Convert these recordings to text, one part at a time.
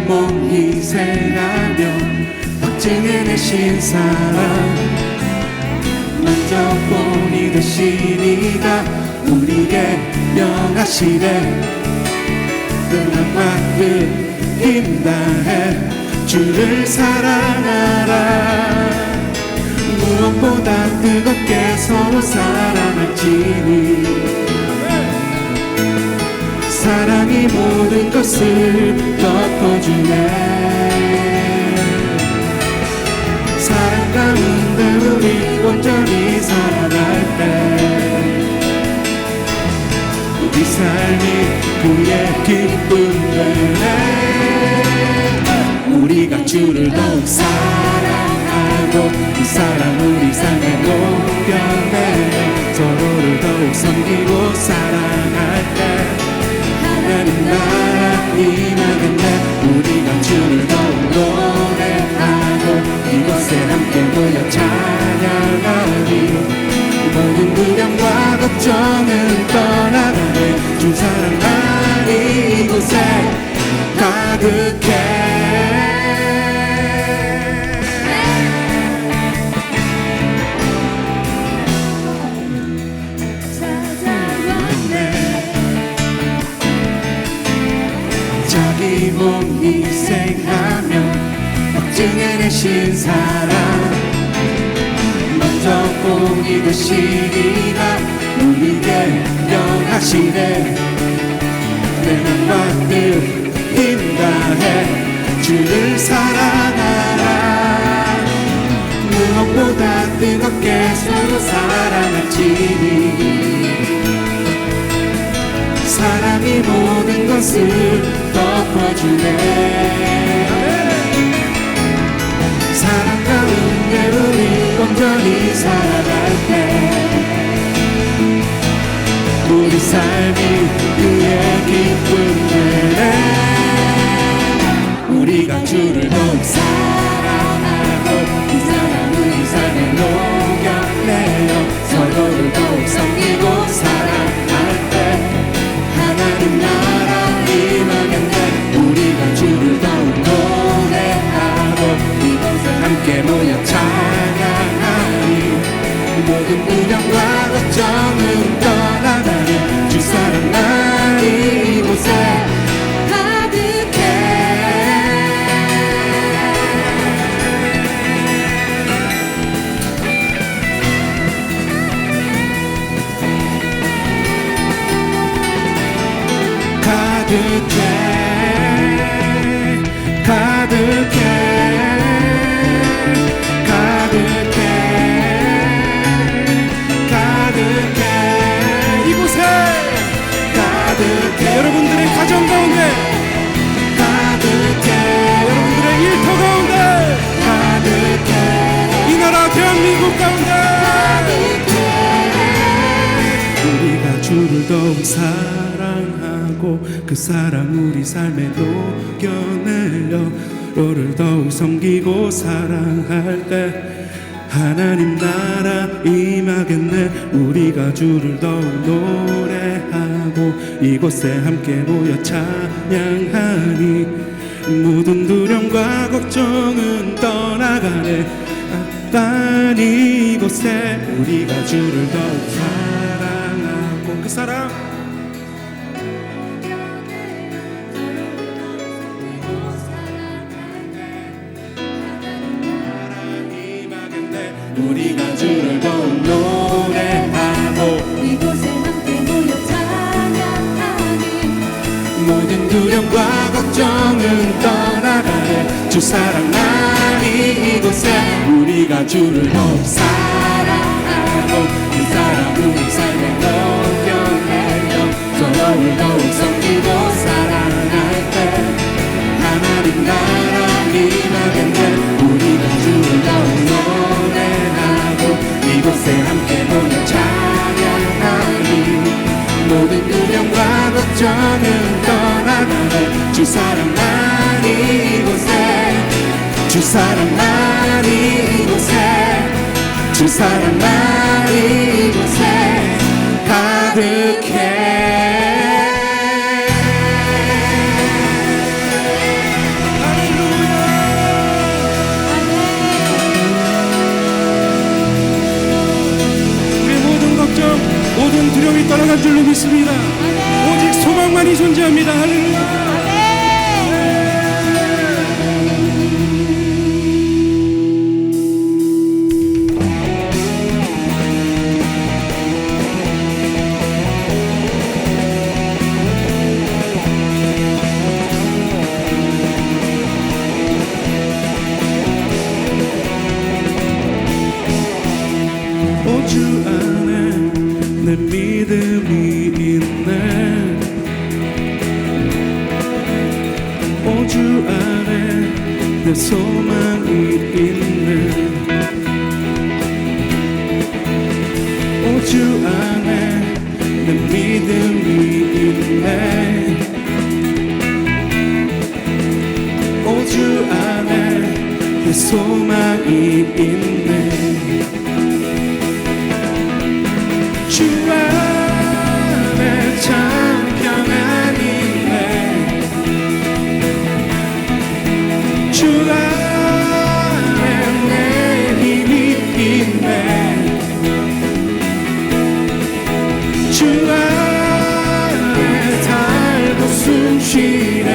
몸 희생하며 확증해내신 사랑 만져보니 되시니가 우리에게 명하시네 그날과 그 힘 다해 주를 사랑하라 무엇보다 뜨겁게 서로 사랑할지니 사랑이 모든 것을 덮어주네 사랑 가운데 우리 온전히 살아갈 때 우리 삶이 그의 기쁨 되네 우리가 주를 더욱 사랑하고 그 사랑 우리 삶에 녹여내 서로를 더욱 섬기고 사랑할 때 하나님 나라 임하겠네 우리가 주를 더욱 노래하고 이곳에 함께 모여 찬양하니 모든 두려움과 걱정은 떠나가네 주 사랑하니 이곳에 가득해 자기 몸 희생하며 확증해내신 사랑 먼저 공이 되시리라 우리에게 명하시네 내 맘과 뜻 힘 다해 주를 사랑하라 무엇보다 뜨겁게 서로 사랑할지니 사랑이 모든 것을 덮어주네 사랑 가운데 우리 온전히 살아갈 때 우리 삶이 그의 기쁨 되네 우리가 주를 더욱 사랑하고 그 사랑 우리 삶에 녹여내어 서로를 더욱 섬기고 사랑할 때 하나님 나라 임하겠네 우리가 주를 더욱 노래하고 이곳에 함께 모여 찬양하니 모든 두려움과 걱정은 떠나가네 주 사랑하니 이곳에 가득해 가득해 가득해 가득해 이곳에 가득해 여러분들의 가정 가운데 가득해 여러분들의 일터 가운데 가득해 이 나라 대한민국 가운데 우리가 주를 더욱 사랑하고 그 사랑 우리 삶에 녹여내려 너를 더욱 섬기고 사랑할 때 하나님 나라 임하겠네 우리가 주를 더욱 노래하고 이곳에 함께 모여 찬양하니 모든 두려움과 걱정은 떠나가네 딴 이곳에 우리가 주를 더욱 사랑하고 그 사랑 우리가 주를 더욱 노래하고 이곳에 함께 모여 찬양하니 모든 두려움과 걱정은 떠나가네 주 사랑하니 이곳에 우리가 주를 더욱 사랑하고 이 사랑 우리 삶에 녹여내려 서로를 더욱 섬기고 사랑할 때 하나님 나라 임하겠네 우리가 주를 더욱 이곳에 함께 모여 찬양하니 모든 두려움과 걱정은 떠나가네 주 사랑하니 이곳에 주 사랑하니 이곳에 주 사랑하니 이곳에 가득해 모든 두려움이 떠나갈 줄로 믿습니다. 오직 소망만이 존재합니다. 할렐루야. 주 안에 내 믿음이 있네. 오 주 안에 내 소망이 있네. 오 주 안에 내 믿음이 있네. 오 주 안에 내 소망이 있네. 주 안에 참 평안이네. 주 안에 내 힘이 있네. 주 안에 살고 숨쉬네.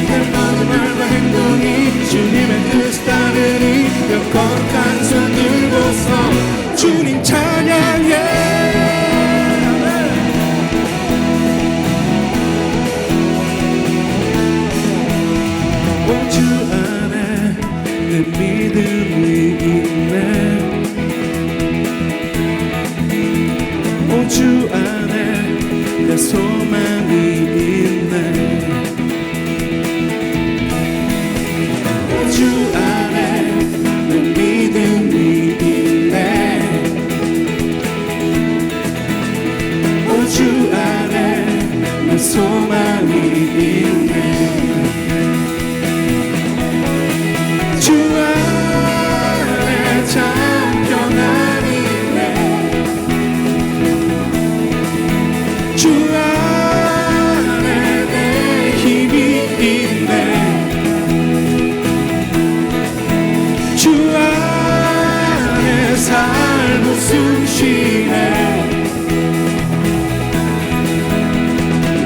내 모든 말과 행동이 주님의 뜻 따르니 몇 거룩한 손 들고서 주님 찬양해. 오 주 안에 내 믿음이 있네. 오 주 안에 내 소망이 있네. 오 주 안에 내 믿음이 있네. 오 주 안에 내 소망이 있네. 주 안에 참 평안이네. 주 안에 내 힘이 있네. 주 안에 살고 숨쉬네.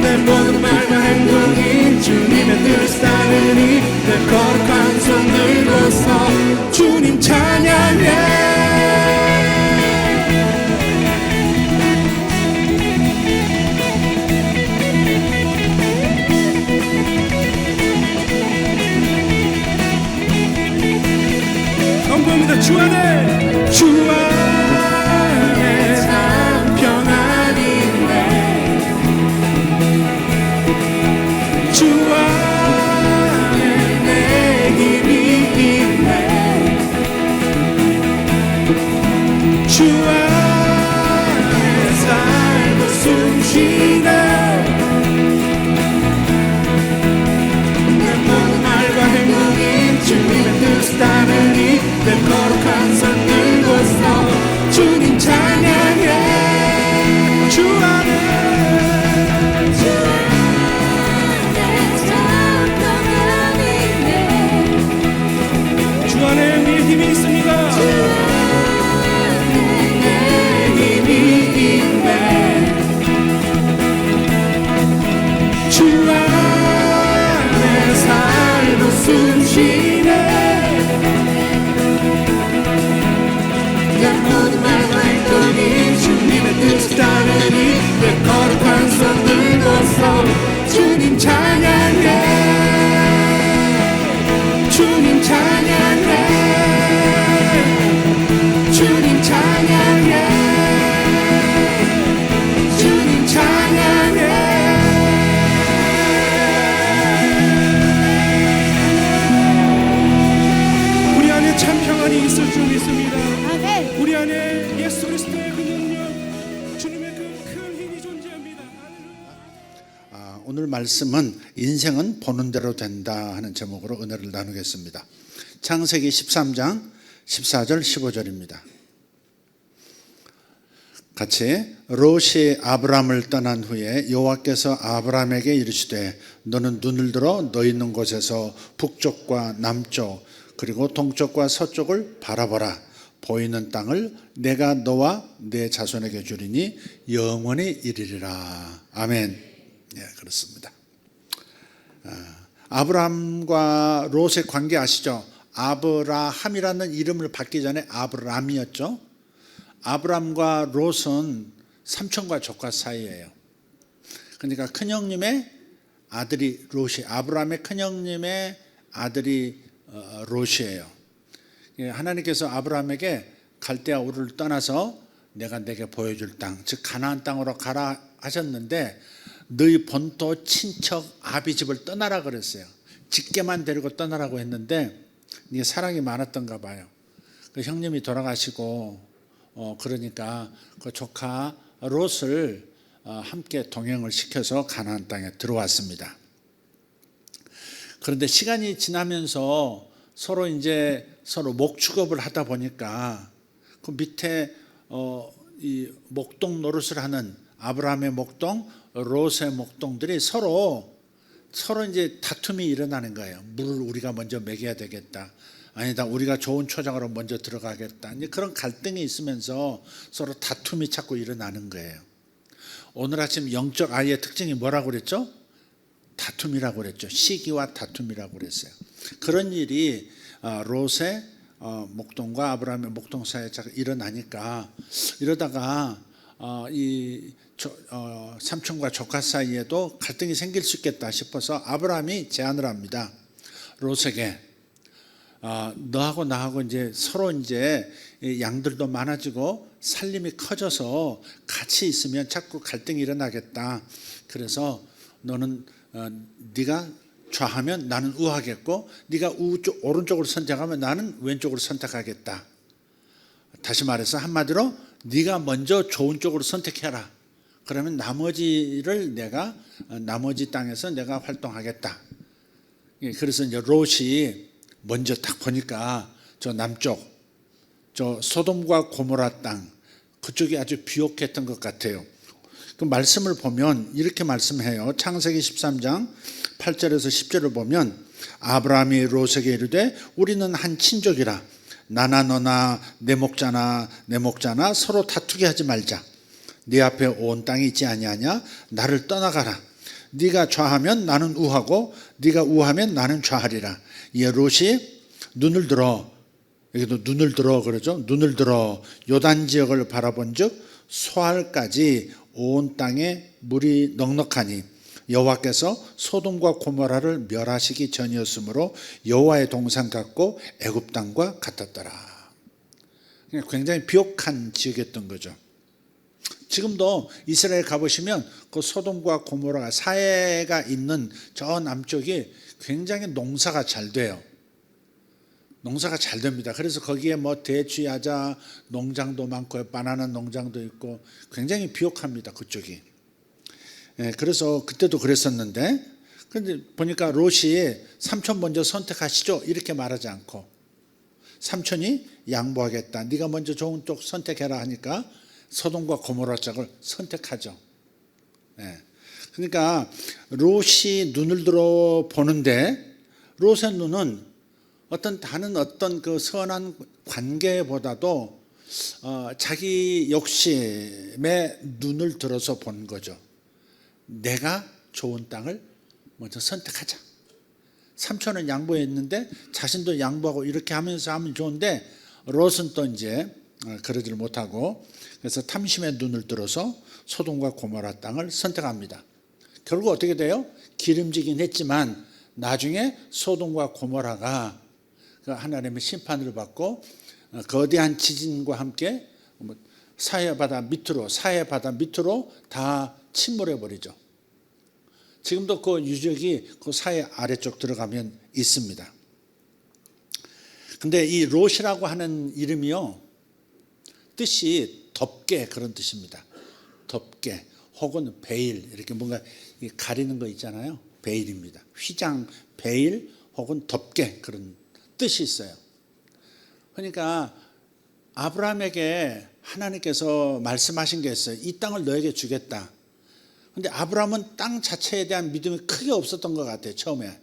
내 모든 말과 행동이 주님의 뜻 따르니 내 거룩한 손 들고서 주님 찬양해. 선포합니다. 주 안에 주 안에 참 평안이네. 주 안에 내 힘이 있네. 주 안에 살고 숨쉬네. 내 모든 말과 행동이 주님의 뜻 따르니 내 거룩한 손 들고서 주님 찬양해. 주 안에 주 안에 우리의 힘이 있습니다. 내 힘이 있네. 주 안에 살고 숨쉬네. 내 모든 말과 행동이 주님의 뜻 따르니 내 거룩한 손 들고서 주님 찬양해. 주님 찬양해. 주님 찬양해. 주님 찬양해. 우리 안에 참 평안이 있을 줄 믿습니다. 아멘. 우리 안에 예수 그리스도의 그 능력, 주님의 그 큰 힘이 존재합니다. 할렐루야. 오늘 말씀은 인생은 보는 대로 된다 하는 제목으로 은혜를 나누겠습니다. 창세기 13장 14절 15절입니다. 같이 롯이 아브람을 떠난 후에 여호와께서 아브람에게 이르시되 너는 눈을 들어 너 있는 곳에서 북쪽과 남쪽 그리고 동쪽과 서쪽을 바라보라. 보이는 땅을 내가 너와 내 자손에게 주리니 영원히 이르리라. 아멘. 예, 그렇습니다. 아브라함과 롯의 관계 아시죠? 아브라함이라는 이름을 받기 전에 아브람이었죠. 아브람과 롯은 삼촌과 조카 사이예요. 그러니까 큰형님의 아들이 롯이, 아브람의 큰형님의 아들이 롯이에요. 하나님께서 아브라함에게 갈대아 우르를 떠나서 내가 내게 보여줄 땅, 즉 가나안 땅으로 가라 하셨는데 너희 본토 친척 아비 집을 떠나라 그랬어요. 직계만 데리고 떠나라고 했는데 이게 사랑이 많았던가 봐요. 그 형님이 돌아가시고 그러니까 그 조카 롯을 함께 동행을 시켜서 가나안 땅에 들어왔습니다. 그런데 시간이 지나면서 서로 목 축업을 하다 보니까 그 밑에 이 목동 노릇을 하는 아브라함의 목동, 롯의 목동들이 서로 이제 다툼이 일어나는 거예요. 물을 우리가 먼저 먹여야 되겠다. 아니다, 우리가 좋은 초장으로 먼저 들어가겠다. 이제 그런 갈등이 있으면서 서로 다툼이 자꾸 일어나는 거예요. 오늘 아침 영적 아이의 특징이 뭐라고 그랬죠? 다툼이라고 그랬죠. 시기와 다툼이라고 그랬어요. 그런 일이 롯의 목동과 아브라함의 목동 사이에 일어나니까 이러다가 이 삼촌과 조카 사이에도 갈등이 생길 수 있겠다 싶어서 아브라함이 제안을 합니다. 롯에게 너하고 나하고 이제 서로 이제 양들도 많아지고 살림이 커져서 같이 있으면 자꾸 갈등이 일어나겠다. 그래서 너는 네가 좌하면 나는 우하겠고 네가 오른쪽으로 선택하면 나는 왼쪽으로 선택하겠다. 다시 말해서 한마디로 네가 먼저 좋은 쪽으로 선택해라. 그러면 나머지 땅에서 내가 활동하겠다. 그래서 이제 롯이 먼저 딱 보니까 저 남쪽, 저 소돔과 고모라 땅 그쪽이 아주 비옥했던 것 같아요. 그 말씀을 보면 이렇게 말씀해요. 창세기 13장 8절에서 10절을 보면 아브라함이 롯에게 이르되 우리는 한 친족이라 나나 너나 내 목자나 서로 다투게 하지 말자. 네 앞에 온 땅이 있지 아니하냐? 나를 떠나가라. 네가 좌하면 나는 우하고 네가 우하면 나는 좌하리라. 이에 롯이 눈을 들어, 여기도 눈을 들어 그러죠. 눈을 들어 요단 지역을 바라본즉 소알까지 온 땅에 물이 넉넉하니 여호와께서 소돔과 고모라를 멸하시기 전이었으므로 여호와의 동산 같고 애굽 땅과 같았더라. 굉장히 비옥한 지역이었던 거죠. 지금도 이스라엘 가보시면 그 소돔과 고모라 사해가 있는 저 남쪽이 굉장히 농사가 잘 돼요. 농사가 잘 됩니다. 그래서 거기에 뭐 대추, 야자 농장도 많고 바나나 농장도 있고 굉장히 비옥합니다. 그쪽이. 그래서 그때도 그랬었는데 근데 보니까 롯이 삼촌 먼저 선택하시죠. 이렇게 말하지 않고 삼촌이 양보하겠다. 네가 먼저 좋은 쪽 선택해라 하니까 소돔과 고모라 쪽을 선택하죠. 그러니까 롯이 눈을 들어 보는데 롯의 눈은 다른 어떤 그 선한 관계보다도 자기 욕심에 눈을 들어서 본 거죠. 내가 좋은 땅을 먼저 선택하자. 삼촌은 양보했는데 자신도 양보하고 이렇게 하면서 하면 좋은데 롯은 또 이제 그러지를 못하고 그래서 탐심의 눈을 들어서 소돔과 고모라 땅을 선택합니다. 결국 어떻게 돼요? 기름지긴 했지만 나중에 소돔과 고모라가 하나님의 심판을 받고 거대한 지진과 함께 사해 바다 밑으로 다 침몰해 버리죠. 지금도 그 유적이 그 사해 아래쪽 들어가면 있습니다. 근데 이 롯이라고 하는 이름이요, 뜻이 덮개 그런 뜻입니다. 덮개 혹은 베일 이렇게 뭔가 가리는 거 있잖아요. 베일입니다. 휘장, 베일 혹은 덮개 그런 뜻이 있어요. 그러니까 아브라함에게 하나님께서 말씀하신 게 있어요. 이 땅을 너에게 주겠다. 근데 아브라함은 땅 자체에 대한 믿음이 크게 없었던 것 같아요. 처음에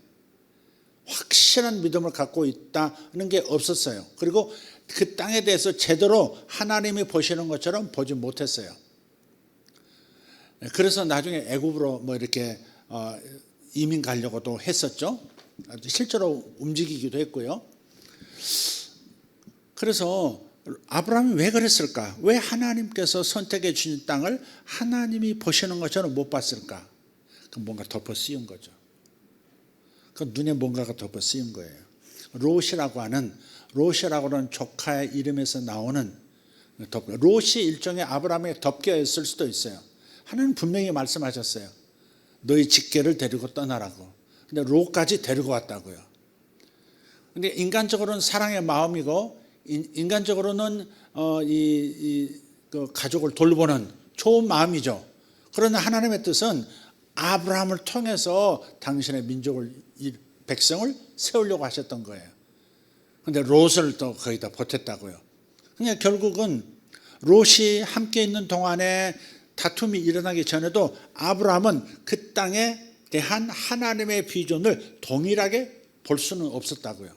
확실한 믿음을 갖고 있다는 게 없었어요. 그리고 그 땅에 대해서 제대로 하나님이 보시는 것처럼 보지 못했어요. 그래서 나중에 애굽으로 뭐 이렇게 이민 가려고도 했었죠. 실제로 움직이기도 했고요. 그래서 아브라함이 왜 그랬을까? 왜 하나님께서 선택해 주신 땅을 하나님이 보시는 것처럼 못 봤을까? 그 뭔가 덮어 씌운 거죠. 그 눈에 뭔가가 덮어 씌운 거예요. 롯이라고 하는 조카의 이름에서 나오는 롯이 일종의 아브라함의 덮개였을 수도 있어요. 하나님 분명히 말씀하셨어요. 너희 직계를 데리고 떠나라고. 근데 롯까지 데리고 왔다고요. 근데 인간적으로는 사랑의 마음이고 인간적으로는 그 가족을 돌보는 좋은 마음이죠. 그러나 하나님의 뜻은 아브라함을 통해서 당신의 민족을 백성을 세우려고 하셨던 거예요. 그런데 롯을 또 거기다 보탰다고요. 그러니까 결국은 롯이 함께 있는 동안에 다툼이 일어나기 전에도 아브라함은 그 땅에 대한 하나님의 비전을 동일하게 볼 수는 없었다고요.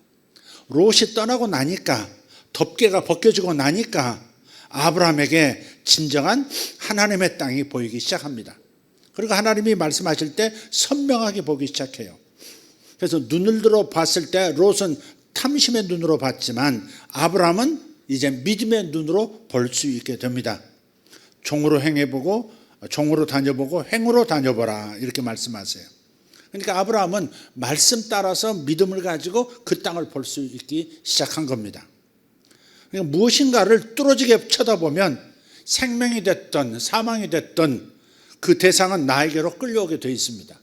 롯이 떠나고 나니까 덮개가 벗겨지고 나니까 아브라함에게 진정한 하나님의 땅이 보이기 시작합니다. 그리고 하나님이 말씀하실 때 선명하게 보기 시작해요. 그래서 눈을 들어 봤을 때 롯은 탐심의 눈으로 봤지만 아브라함은 이제 믿음의 눈으로 볼 수 있게 됩니다. 종으로 행해보고 종으로 다녀보고 행으로 다녀보라 이렇게 말씀하세요. 그러니까 아브라함은 말씀 따라서 믿음을 가지고 그 땅을 볼 수 있기 시작한 겁니다. 그러니까 무엇인가를 뚫어지게 쳐다보면 생명이 됐던 사망이 됐던 그 대상은 나에게로 끌려오게 되어 있습니다.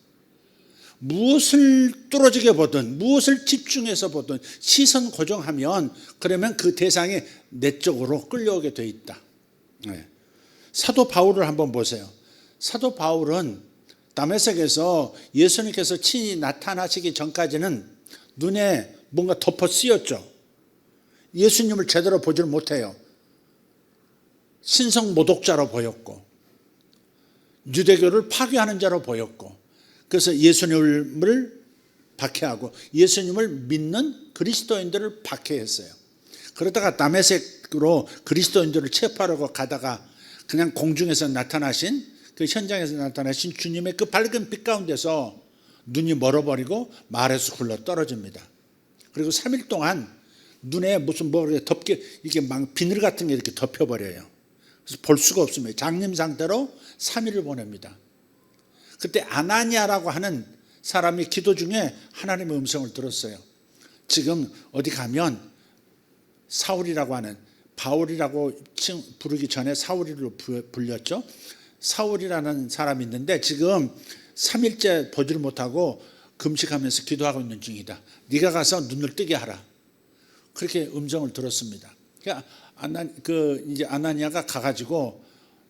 무엇을 뚫어지게 보든 무엇을 집중해서 보든 시선 고정하면 그러면 그 대상이 내 쪽으로 끌려오게 되어 있다. 네. 사도 바울을 한번 보세요. 사도 바울은 다메섹에서 예수님께서 친히 나타나시기 전까지는 눈에 뭔가 덮어 씌었죠. 예수님을 제대로 보질 못해요. 신성 모독자로 보였고 유대교를 파괴하는 자로 보였고 그래서 예수님을 박해하고 예수님을 믿는 그리스도인들을 박해했어요. 그러다가 다메섹으로 그리스도인들을 체포하려고 가다가 그냥 공중에서 나타나신 그 현장에서 나타나신 주님의 그 밝은 빛 가운데서 눈이 멀어버리고 말에서 굴러 떨어집니다. 그리고 3일 동안 눈에 무슨 뭐 덮개 이렇게 막 비늘 같은 게 이렇게 덮여버려요. 그래서 볼 수가 없습니다. 장님 상태로 3일을 보냅니다. 그때 아나니아라고 하는 사람이 기도 중에 하나님의 음성을 들었어요. 지금 어디 가면 사울이라고 하는 바울이라고 부르기 전에 사울이로 불렸죠. 사울이라는 사람이 있는데 지금 3일째 보지를 못하고 금식하면서 기도하고 있는 중이다. 네가 가서 눈을 뜨게 하라. 그렇게 음성을 들었습니다. 이제 아나니아가 가가지고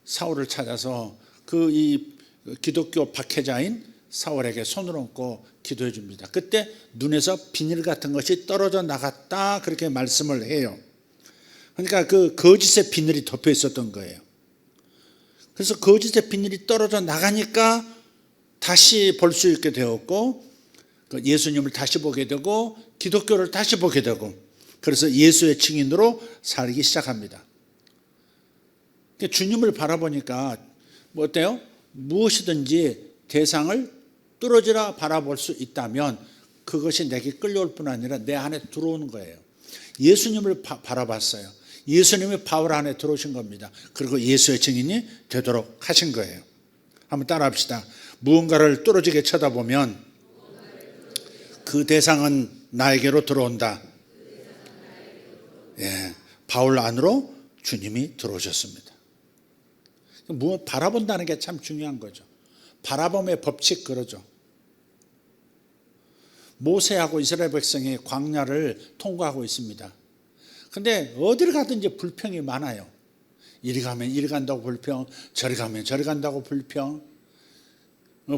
사울을 찾아서 이 기독교 박해자인 사울에게 손을 얹고 기도해 줍니다. 그때 눈에서 비닐 같은 것이 떨어져 나갔다 그렇게 말씀을 해요. 그러니까 그 거짓의 비늘이 덮여 있었던 거예요. 그래서 거짓의 비늘이 떨어져 나가니까 다시 볼 수 있게 되었고 예수님을 다시 보게 되고 기독교를 다시 보게 되고 그래서 예수의 증인으로 살기 시작합니다. 주님을 바라보니까 뭐 어때요? 무엇이든지 대상을 뚫어지라 바라볼 수 있다면 그것이 내게 끌려올 뿐 아니라 내 안에 들어오는 거예요. 예수님을 바라봤어요. 예수님이 바울 안에 들어오신 겁니다. 그리고 예수의 증인이 되도록 하신 거예요. 한번 따라합시다. 무언가를 뚫어지게 쳐다보면 그 대상은 나에게로 들어온다. 예, 바울 안으로 주님이 들어오셨습니다. 무엇 바라본다는 게 참 중요한 거죠. 바라봄의 법칙 그러죠. 모세하고 이스라엘 백성이 광야를 통과하고 있습니다. 근데 어디를 가든지 불평이 많아요. 이리 가면 이리 간다고 불평, 저리 가면 저리 간다고 불평.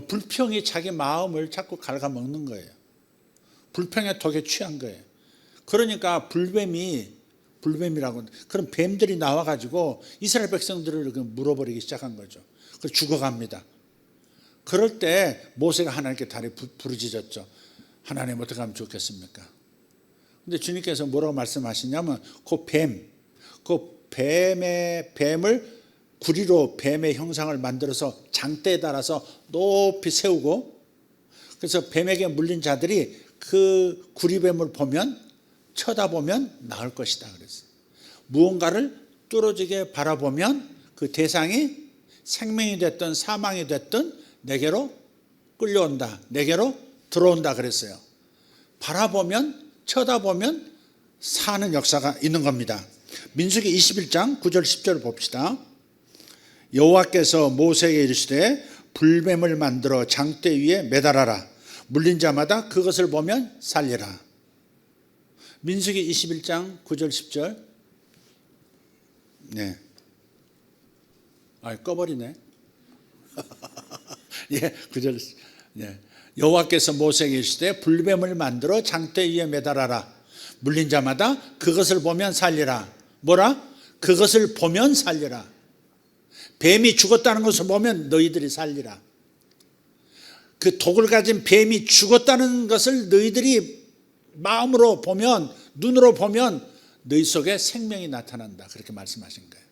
불평이 자기 마음을 자꾸 갉아먹는 거예요. 불평의 독에 취한 거예요. 그러니까 불뱀이라고 그런 뱀들이 나와가지고 이스라엘 백성들을 물어버리기 시작한 거죠. 그래서 죽어갑니다. 그럴 때 모세가 하나님께 다리 부르짖었죠. 하나님 어떻게 하면 좋겠습니까? 근데 주님께서 뭐라고 말씀하시냐면 그 뱀을 구리로 뱀의 형상을 만들어서 장대에 달아서 높이 세우고, 그래서 뱀에게 물린 자들이 그 구리뱀을 쳐다보면 나을 것이다 그랬어요. 무언가를 뚫어지게 바라보면 그 대상이 생명이 됐든 사망이 됐든 내게로 끌려온다, 내게로 들어온다 그랬어요. 쳐다보면 사는 역사가 있는 겁니다. 민수기 21장 9절 10절 봅시다. 여호와께서 모세에게 이르시되 불뱀을 만들어 장대 위에 매달아라. 물린 자마다 그것을 보면 살리라. 민수기 21장 9절 10절. 네. 꺼버리네. 예, 9절. 네. 여호와께서 모세에게 이르시되 불뱀을 만들어 장대 위에 매달아라. 물린 자마다 그것을 보면 살리라. 뭐라? 그것을 보면 살리라. 뱀이 죽었다는 것을 보면 너희들이 살리라. 그 독을 가진 뱀이 죽었다는 것을 너희들이 마음으로 보면, 눈으로 보면 너희 속에 생명이 나타난다. 그렇게 말씀하신 거예요.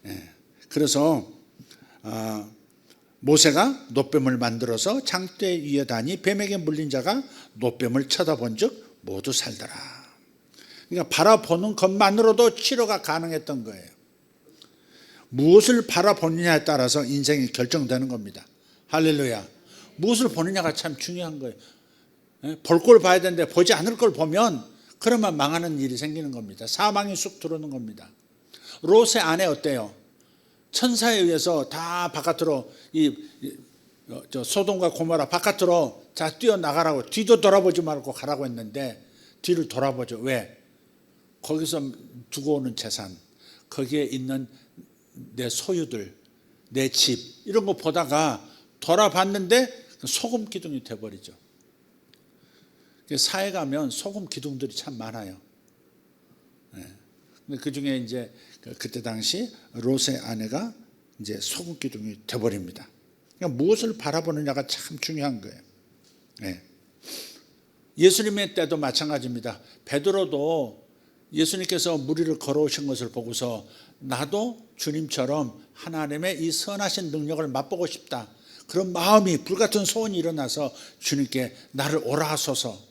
예. 그래서 모세가 노뱀을 만들어서 장대 위에 다니 뱀에게 물린 자가 노뱀을 쳐다본 즉 모두 살더라. 그러니까 바라보는 것만으로도 치료가 가능했던 거예요. 무엇을 바라보느냐에 따라서 인생이 결정되는 겁니다. 할렐루야. 무엇을 보느냐가 참 중요한 거예요. 볼 걸 봐야 되는데 보지 않을 걸 보면 그러면 망하는 일이 생기는 겁니다. 사망이 쑥 들어오는 겁니다. 롯의 아내 어때요? 천사에 의해서 다 바깥으로 소돔과 고모라 바깥으로 자 뛰어나가라고, 뒤도 돌아보지 말고 가라고 했는데 뒤를 돌아보죠. 왜? 거기서 두고 오는 재산, 거기에 있는 내 소유들, 내 집 이런 거 보다가 돌아봤는데 소금 기둥이 돼버리죠. 사회 가면 소금 기둥들이 참 많아요. 그 중에 이제 그때 당시 롯의 아내가 이제 소금 기둥이 돼버립니다. 그러니까 무엇을 바라보느냐가 참 중요한 거예요. 예수님의 때도 마찬가지입니다. 베드로도 예수님께서 무리를 걸어오신 것을 보고서 나도 주님처럼 하나님의 이 선하신 능력을 맛보고 싶다, 그런 마음이, 불같은 소원이 일어나서 주님께 나를 오라 하소서,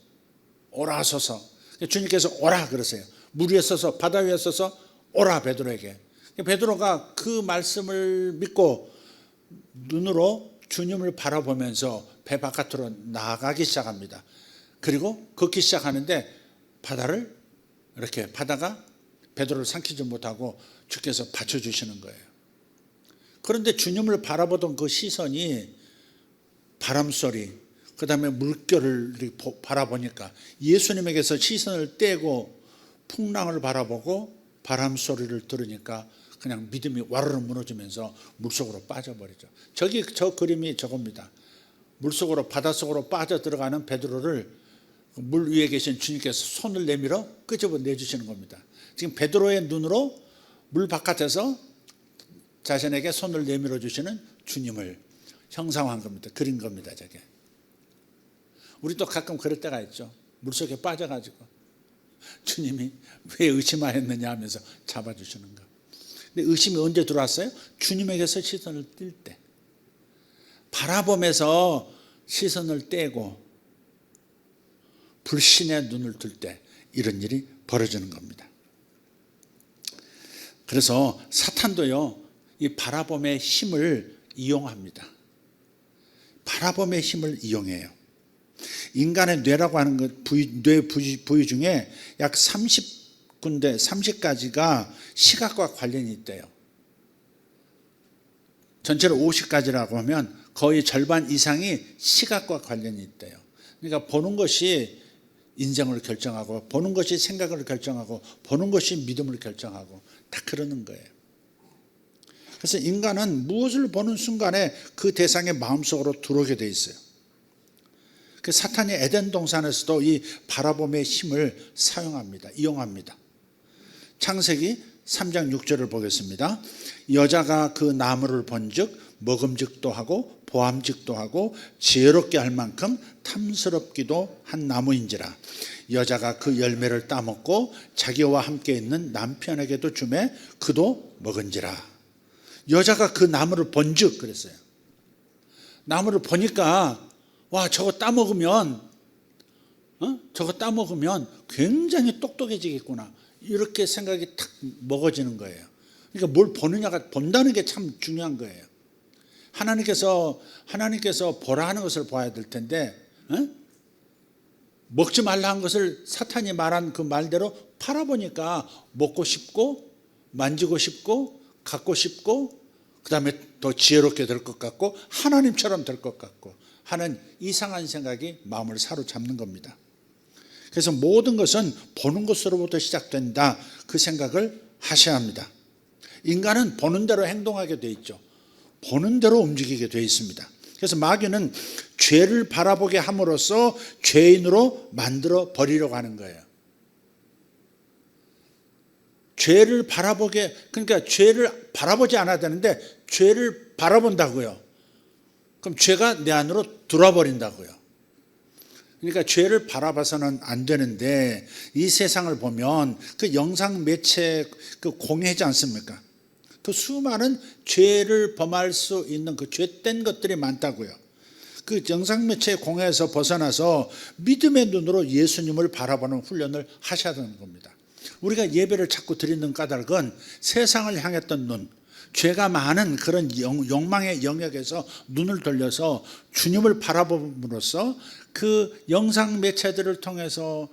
오라 하소서. 주님께서 오라 그러세요. 물 위에 서서, 바다 위에 서서 오라 베드로에게. 베드로가 그 말씀을 믿고 눈으로 주님을 바라보면서 배 바깥으로 나가기 시작합니다. 그리고 걷기 시작하는데 바다가 베드로를 삼키지 못하고 주께서 받쳐주시는 거예요. 그런데 주님을 바라보던 그 시선이 바람소리, 그 다음에 물결을 바라보니까 예수님에게서 시선을 떼고 풍랑을 바라보고 바람소리를 들으니까 그냥 믿음이 와르르 무너지면서 물속으로 빠져버리죠. 저 그림이 저겁니다. 물속으로, 바닷속으로 빠져들어가는 베드로를 물 위에 계신 주님께서 손을 내밀어 끄집어 내주시는 겁니다. 지금 베드로의 눈으로 물 바깥에서 자신에게 손을 내밀어 주시는 주님을 형상화한 겁니다. 그린 겁니다. 저게. 우리도 가끔 그럴 때가 있죠. 물속에 빠져가지고 주님이 왜 의심하였느냐 하면서 잡아주시는 거. 근데 의심이 언제 들어왔어요? 주님에게서 시선을 뗄 때. 바라보면서 시선을 떼고 불신의 눈을 들 때 이런 일이 벌어지는 겁니다. 그래서 사탄도요, 이 바라봄의 힘을 이용합니다. 바라봄의 힘을 이용해요. 인간의 뇌라고 하는 것, 뇌 부위 중에 약 30가지가 시각과 관련이 있대요. 전체로 50가지라고 하면 거의 절반 이상이 시각과 관련이 있대요. 그러니까 보는 것이 인생을 결정하고, 보는 것이 생각을 결정하고, 보는 것이 믿음을 결정하고, 다 그러는 거예요. 그래서 인간은 무엇을 보는 순간에 그 대상의 마음속으로 들어오게 돼 있어요. 그 사탄이 에덴 동산에서도 이 바라봄의 힘을 사용합니다. 이용합니다. 창세기 3장 6절을 보겠습니다. 여자가 그 나무를 본즉 먹음직도 하고 보암직도 하고 지혜롭게 할 만큼 탐스럽기도 한 나무인지라. 여자가 그 열매를 따먹고 자기와 함께 있는 남편에게도 주매 그도 먹은지라. 여자가 그 나무를 본즉 그랬어요. 나무를 보니까 와, 저거 따먹으면 굉장히 똑똑해지겠구나, 이렇게 생각이 탁 먹어지는 거예요. 그러니까 뭘 보느냐가, 본다는 게 참 중요한 거예요. 하나님께서 보라 하는 것을 봐야 될 텐데, 먹지 말라 한 것을 사탄이 말한 그 말대로 팔아보니까 먹고 싶고 만지고 싶고 갖고 싶고, 그 다음에 더 지혜롭게 될 것 같고 하나님처럼 될 것 같고 하는 이상한 생각이 마음을 사로잡는 겁니다. 그래서 모든 것은 보는 것으로부터 시작된다, 그 생각을 하셔야 합니다. 인간은 보는 대로 행동하게 돼 있죠. 보는 대로 움직이게 돼 있습니다. 그래서 마귀는 죄를 바라보게 함으로써 죄인으로 만들어 버리려고 하는 거예요. 죄를 바라보게, 그러니까 죄를 바라보지 않아야 되는데 죄를 바라본다고요. 그럼 죄가 내 안으로 들어와 버린다고요. 그러니까 죄를 바라봐서는 안 되는데, 이 세상을 보면 그 영상 매체 그 공해지 않습니까? 그 수많은 죄를 범할 수 있는 그 죄된 것들이 많다고요. 그 영상 매체 공해에서 벗어나서 믿음의 눈으로 예수님을 바라보는 훈련을 하셔야 되는 겁니다. 우리가 예배를 자꾸 드리는 까닭은 세상을 향했던 눈, 죄가 많은 그런 욕망의 영역에서 눈을 돌려서 주님을 바라봄으로써 그 영상 매체들을 통해서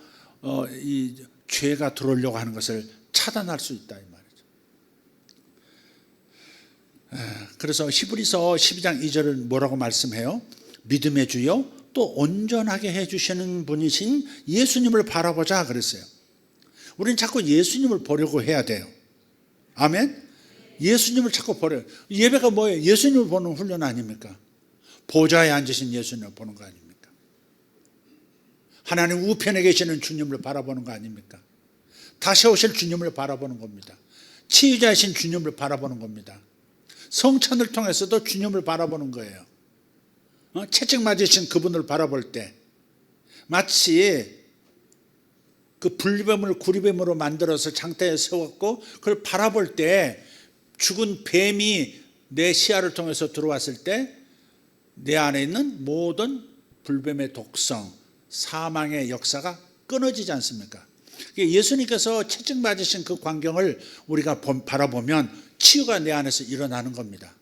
이 죄가 들어오려고 하는 것을 차단할 수 있다, 이 말이죠. 그래서 히브리서 12장 2절을 뭐라고 말씀해요? 믿음의 주요 또 온전하게 해주시는 분이신 예수님을 바라보자 그랬어요. 우리는 자꾸 예수님을 보려고 해야 돼요. 아멘? 예수님을 자꾸 보려요. 예배가 뭐예요? 예수님을 보는 훈련 아닙니까? 보좌에 앉으신 예수님을 보는 거 아닙니까? 하나님 우편에 계시는 주님을 바라보는 거 아닙니까? 다시 오실 주님을 바라보는 겁니다. 치유자이신 주님을 바라보는 겁니다. 성찬을 통해서도 주님을 바라보는 거예요. 채찍 맞으신 그분을 바라볼 때 마치 그 불뱀을 구리뱀으로 만들어서 장대에 세웠고 그걸 바라볼 때 죽은 뱀이 내 시야를 통해서 들어왔을 때 내 안에 있는 모든 불뱀의 독성, 사망의 역사가 끊어지지 않습니까? 예수님께서 채찍 맞으신 그 광경을 우리가 바라보면 치유가 내 안에서 일어나는 겁니다.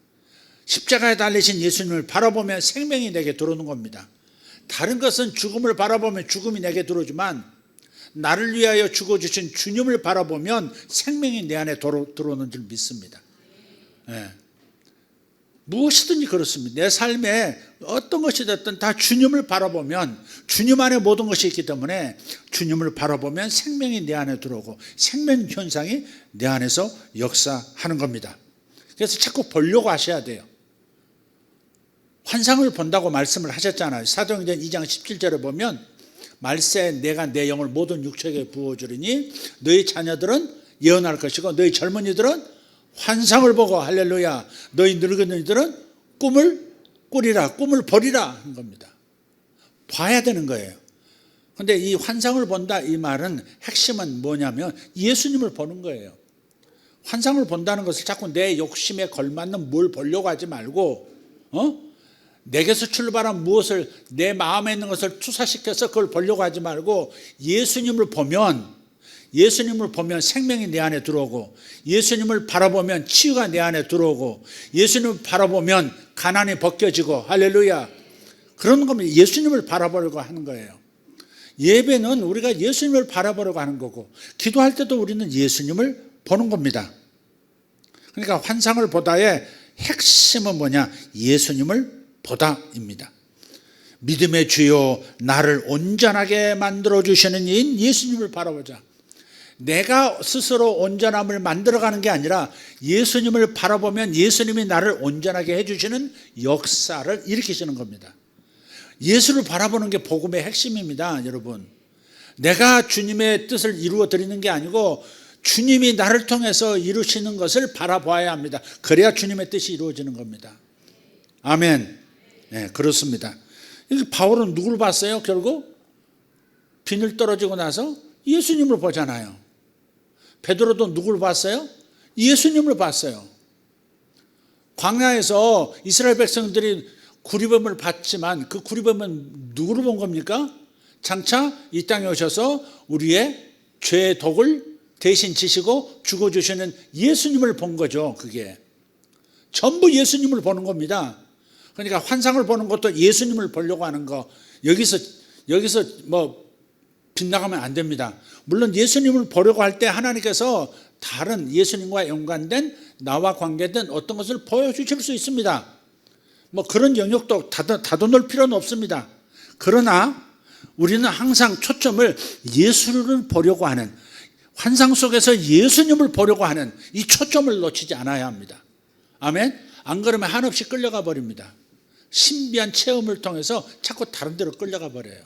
십자가에 달리신 예수님을 바라보면 생명이 내게 들어오는 겁니다. 다른 것은 죽음을 바라보면 죽음이 내게 들어오지만 나를 위하여 죽어주신 주님을 바라보면 생명이 내 안에 들어오는 줄 믿습니다. 네. 무엇이든지 그렇습니다. 내 삶에 어떤 것이 됐든 다 주님을 바라보면 주님 안에 모든 것이 있기 때문에 주님을 바라보면 생명이 내 안에 들어오고 생명 현상이 내 안에서 역사하는 겁니다. 그래서 자꾸 보려고 하셔야 돼요. 환상을 본다고 말씀을 하셨잖아요. 사도행전 2장 17절에 보면 말세 내가 내 영을 모든 육체에게 부어주리니 너희 자녀들은 예언할 것이고 너희 젊은이들은 환상을 보고 할렐루야, 너희 늙은이들은 꿈을 꾸리라, 꿈을 버리라 하는 겁니다. 봐야 되는 거예요. 그런데 이 환상을 본다 이 말은 핵심은 뭐냐면 예수님을 보는 거예요. 환상을 본다는 것을 자꾸 내 욕심에 걸맞는 뭘 보려고 하지 말고 내게서 출발한 무엇을 내 마음에 있는 것을 투사시켜서 그걸 보려고 하지 말고 예수님을 보면 생명이 내 안에 들어오고 예수님을 바라보면 치유가 내 안에 들어오고 예수님을 바라보면 가난이 벗겨지고 할렐루야, 그런 겁니다. 예수님을 바라보려고 하는 거예요. 예배는 우리가 예수님을 바라보려고 하는 거고 기도할 때도 우리는 예수님을 보는 겁니다. 그러니까 환상을 보다의 핵심은 뭐냐? 예수님을 보다입니다. 믿음의 주요 나를 온전하게 만들어주시는 이인 예수님을 바라보자. 내가 스스로 온전함을 만들어가는 게 아니라 예수님을 바라보면 예수님이 나를 온전하게 해주시는 역사를 일으키시는 겁니다. 예수를 바라보는 게 복음의 핵심입니다, 여러분. 내가 주님의 뜻을 이루어 드리는 게 아니고 주님이 나를 통해서 이루시는 것을 바라봐야 합니다. 그래야 주님의 뜻이 이루어지는 겁니다. 아멘. 네, 그렇습니다. 바울은 누굴 봤어요? 결국 비늘 떨어지고 나서 예수님을 보잖아요. 베드로도 누굴 봤어요? 예수님을 봤어요. 광야에서 이스라엘 백성들이 구리뱀을 봤지만 그 구리뱀은 누구를 본 겁니까? 장차 이 땅에 오셔서 우리의 죄의 독을 대신 지시고 죽어주시는 예수님을 본 거죠. 그게 전부 예수님을 보는 겁니다. 그러니까 환상을 보는 것도 예수님을 보려고 하는 거, 여기서 뭐 빗나가면 안 됩니다. 물론 예수님을 보려고 할 때 하나님께서 다른 예수님과 연관된 나와 관계된 어떤 것을 보여주실 수 있습니다. 뭐 그런 영역도 다도놓을 필요는 없습니다. 그러나 우리는 항상 초점을 예수를 보려고 하는, 환상 속에서 예수님을 보려고 하는 이 초점을 놓치지 않아야 합니다. 아멘. 안 그러면 한없이 끌려가 버립니다. 신비한 체험을 통해서 자꾸 다른 데로 끌려가 버려요.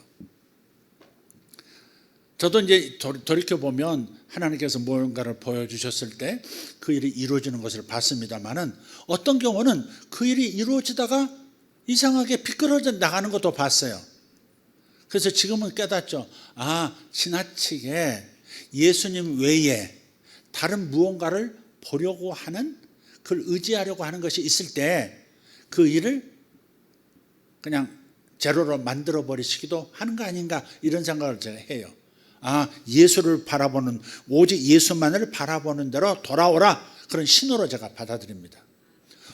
저도 이제 돌이켜보면 하나님께서 무언가를 보여주셨을 때 그 일이 이루어지는 것을 봤습니다만은 어떤 경우는 그 일이 이루어지다가 이상하게 비끄러져 나가는 것도 봤어요. 그래서 지금은 깨닫죠. 아, 지나치게 예수님 외에 다른 무언가를 보려고 하는, 그걸 의지하려고 하는 것이 있을 때 그 일을 그냥 제로로 만들어 버리시기도 하는 거 아닌가, 이런 생각을 제가 해요. 아, 예수를 바라보는, 오직 예수만을 바라보는 대로 돌아오라, 그런 신호로 제가 받아들입니다.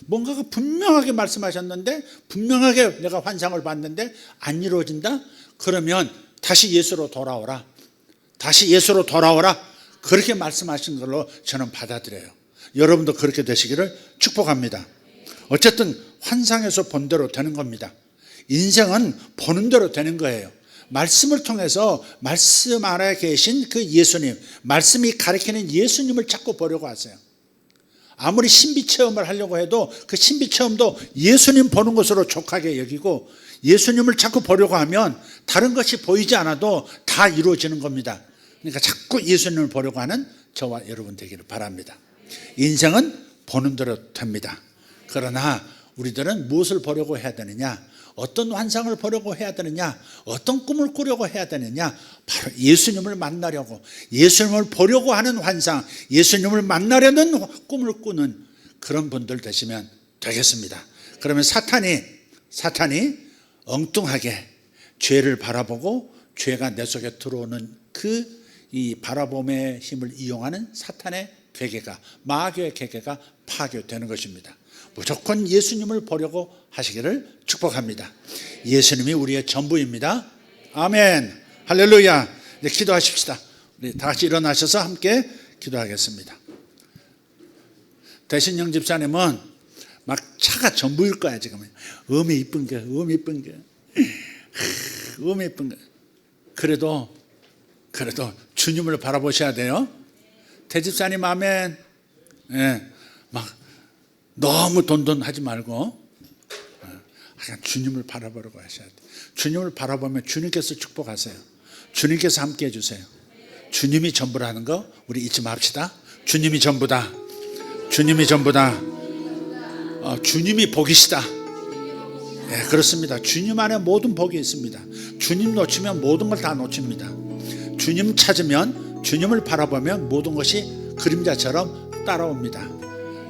뭔가가 분명하게 말씀하셨는데, 분명하게 내가 환상을 봤는데 안 이루어진다? 그러면 다시 예수로 돌아오라, 다시 예수로 돌아오라, 그렇게 말씀하신 걸로 저는 받아들여요. 여러분도 그렇게 되시기를 축복합니다. 어쨌든 환상에서 본 대로 되는 겁니다. 인생은 보는 대로 되는 거예요. 말씀을 통해서 말씀 안에 계신 그 예수님, 말씀이 가리키는 예수님을 자꾸 보려고 하세요. 아무리 신비 체험을 하려고 해도 그 신비 체험도 예수님 보는 것으로 족하게 여기고, 예수님을 자꾸 보려고 하면 다른 것이 보이지 않아도 다 이루어지는 겁니다. 그러니까 자꾸 예수님을 보려고 하는 저와 여러분 되기를 바랍니다. 인생은 보는 대로 됩니다. 그러나 우리들은 무엇을 보려고 해야 되느냐, 어떤 환상을 보려고 해야 되느냐, 어떤 꿈을 꾸려고 해야 되느냐, 바로 예수님을 만나려고, 예수님을 보려고 하는 환상, 예수님을 만나려는 꿈을 꾸는 그런 분들 되시면 되겠습니다. 그러면 사탄이 엉뚱하게 죄를 바라보고 죄가 내 속에 들어오는 이 바라봄의 힘을 이용하는 사탄의 괴계가, 마귀의 괴계가 파괴되는 것입니다. 무조건 예수님을 보려고 하시기를 축복합니다. 예수님이 우리의 전부입니다. 아멘. 할렐루야. 이제 기도하십시다. 우리 다 같이 일어나셔서 함께 기도하겠습니다. 대신영 집사님은 막 차가 전부일 거야 지금. 음이 이쁜 게. 그래도 주님을 바라보셔야 돼요. 대집사님 아멘. 예, 막 너무 돈돈하지 말고 그냥 주님을 바라보려고 하셔야 돼요. 주님을 바라보면 주님께서 축복하세요. 주님께서 함께 해주세요. 주님이 전부라는 거 우리 잊지 맙시다. 주님이 전부다. 주님이 전부다. 주님이 복이시다. 네, 그렇습니다. 주님 안에 모든 복이 있습니다. 주님 놓치면 모든 걸 다 놓칩니다. 주님 찾으면, 주님을 바라보면 모든 것이 그림자처럼 따라옵니다.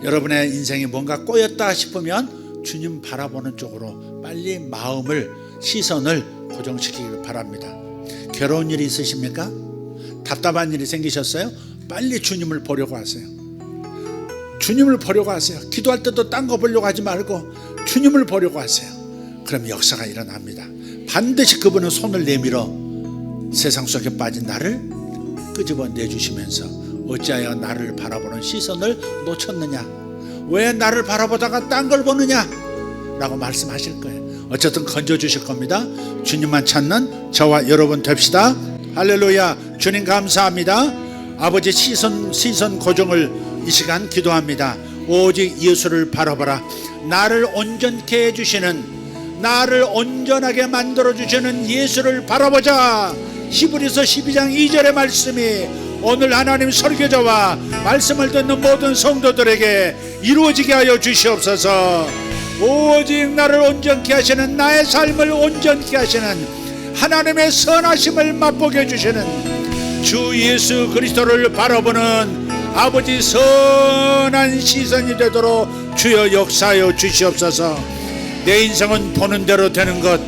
여러분의 인생이 뭔가 꼬였다 싶으면 주님 바라보는 쪽으로 빨리 마음을, 시선을 고정시키길 바랍니다. 괴로운 일이 있으십니까? 답답한 일이 생기셨어요? 빨리 주님을 보려고 하세요. 주님을 보려고 하세요. 기도할 때도 딴 거 보려고 하지 말고 주님을 보려고 하세요. 그럼 역사가 일어납니다. 반드시 그분은 손을 내밀어 세상 속에 빠진 나를 끄집어 내주시면서 어찌하여 나를 바라보는 시선을 놓쳤느냐, 왜 나를 바라보다가 딴 걸 보느냐 라고 말씀하실 거예요. 어쨌든 건져주실 겁니다. 주님만 찾는 저와 여러분 됩시다. 할렐루야. 주님 감사합니다. 아버지 시선 고정을 이 시간 기도합니다. 오직 예수를 바라보라. 나를 온전케 해주시는, 나를 온전하게 만들어주시는 예수를 바라보자. 히브리서 12장 2절의 말씀이 오늘 하나님 설교자와 말씀을 듣는 모든 성도들에게 이루어지게 하여 주시옵소서. 오직 나를 온전케 하시는, 나의 삶을 온전케 하시는 하나님의 선하심을 맛보게 해주시는 주 예수 그리스도를 바라보는 아버지 선한 시선이 되도록 주여 역사하여 주시옵소서. 내 인생은 보는 대로 되는 것,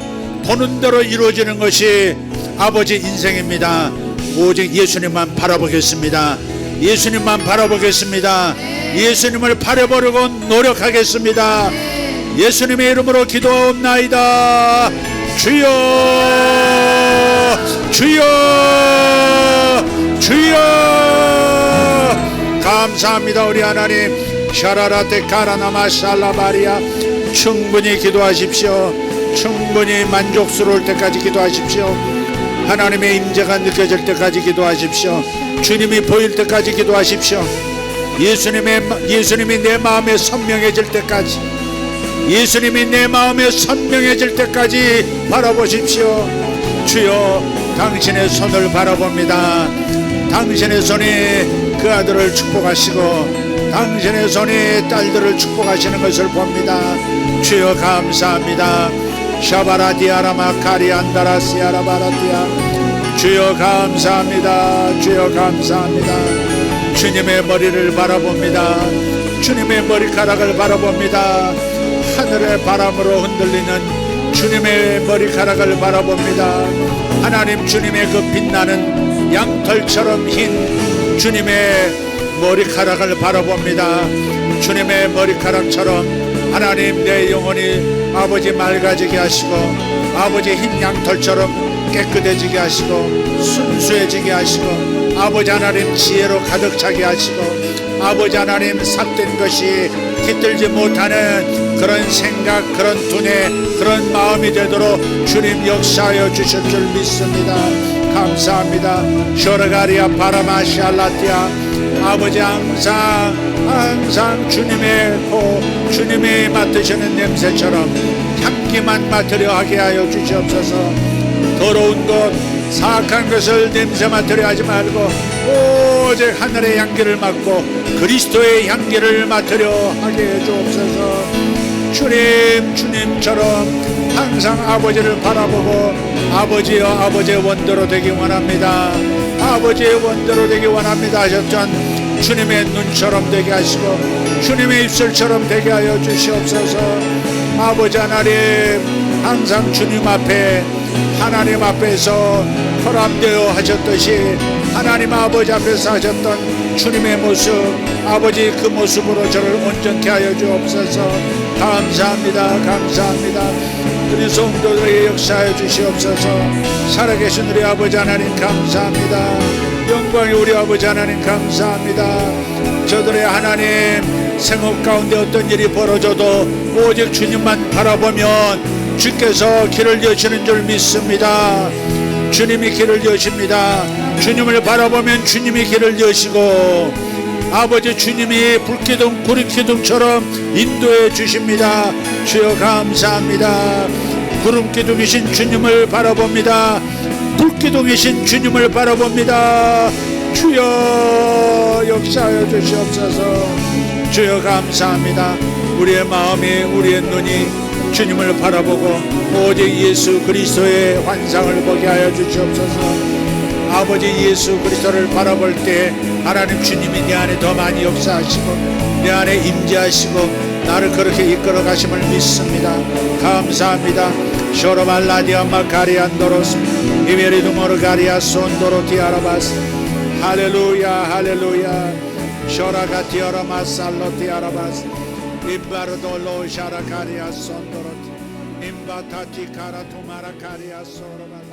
보는 대로 이루어지는 것이 아버지 인생입니다. 오직 예수님만 바라보겠습니다. 예수님만 바라보겠습니다. 예수님을 바라보려고 노력하겠습니다. 예수님의 이름으로 기도하옵나이다. 주여, 주여, 주여. 감사합니다. 우리 하나님, 샤라라테 카라나마 살라바리아. 충분히 기도하십시오. 충분히 만족스러울 때까지 기도하십시오. 하나님의 임재가 느껴질 때까지 기도하십시오. 주님이 보일 때까지 기도하십시오. 예수님이 내 마음에 선명해질 때까지, 예수님이 내 마음에 선명해질 때까지 바라보십시오. 주여, 당신의 손을 바라봅니다. 당신의 손이 그 아들을 축복하시고 당신의 손이 딸들을 축복하시는 것을 봅니다. 주여 감사합니다. 샤바라디아라마 카리안다라시아라바라디아. 주여 감사합니다. 주여 감사합니다. 주님의 머리를 바라봅니다. 주님의 머리카락을 바라봅니다. 하늘의 바람으로 흔들리는 주님의 머리카락을 바라봅니다. 하나님, 주님의 그 빛나는 양털처럼 흰 주님의 머리카락을 바라봅니다. 주님의 머리카락처럼 하나님, 내 영혼이 아버지 맑아지게 하시고 아버지 흰 양털처럼 깨끗해지게 하시고 순수해지게 하시고 아버지 하나님, 지혜로 가득 차게 하시고 아버지 하나님, 삭된 것이 깃들지 못하는 그런 생각, 그런 두뇌, 그런 마음이 되도록 주님 역사하여 주실 줄 믿습니다. 감사합니다. 쇼르가리아 바라마샬라티아. 아버지, 항상 주님의 코, 주님이 맡으시는 냄새처럼 향기만 맡으려 하게 하여 주시옵소서. 더러운 것, 사악한 것을 냄새 맡으려 하지 말고 오직 하늘의 향기를 맡고 그리스도의 향기를 맡으려 하게 해 주옵소서. 주님처럼 항상 아버지를 바라보고 아버지여, 아버지의 원대로 되기 원합니다. 아버지의 원대로 되기 원합니다 하셨던 주님의 눈처럼 되게 하시고 주님의 입술처럼 되게 하여 주시옵소서. 아버지 하나님, 항상 주님 앞에, 하나님 앞에서 혈압되어 하셨듯이 하나님 아버지 앞에서 하셨던 주님의 모습, 아버지 그 모습으로 저를 온전케 하여 주옵소서. 감사합니다. 감사합니다. 우리 성도들에게 역사하여 주시옵소서. 살아계신 우리 아버지 하나님 감사합니다. 영광의 우리 아버지 하나님 감사합니다. 저들의 하나님, 생업 가운데 어떤 일이 벌어져도 오직 주님만 바라보면 주께서 길을 여시는 줄 믿습니다. 주님이 길을 여십니다. 주님을 바라보면 주님이 길을 여시고 아버지, 주님이 불기둥 구름기둥처럼 인도해 주십니다. 주여 감사합니다. 구름기둥이신 주님을 바라봅니다. 불기둥이신 주님을 바라봅니다. 주여 역사하여 주시옵소서. 주여 감사합니다. 우리의 마음이, 우리의 눈이 주님을 바라보고 오직 예수 그리스도의 환상을 보게 하여 주시옵소서. 아버지, 예수 그리스도를 바라볼 때 하나님 주님이 내 안에 더 많이 역사하시고 내 안에 임재하시고 나를 그렇게 이끌어 가심을 믿습니다. 감사합니다. 쇼로발라디아 마카리안도로스 이메리두모르 가리아 손도로 디아라바스. 할렐루야 할렐루야. 쇼라가티어라 마살로 디아라바스 임바르돌로 샤라카리아 손도로 임바타티 카라투마라 카리아 소로바.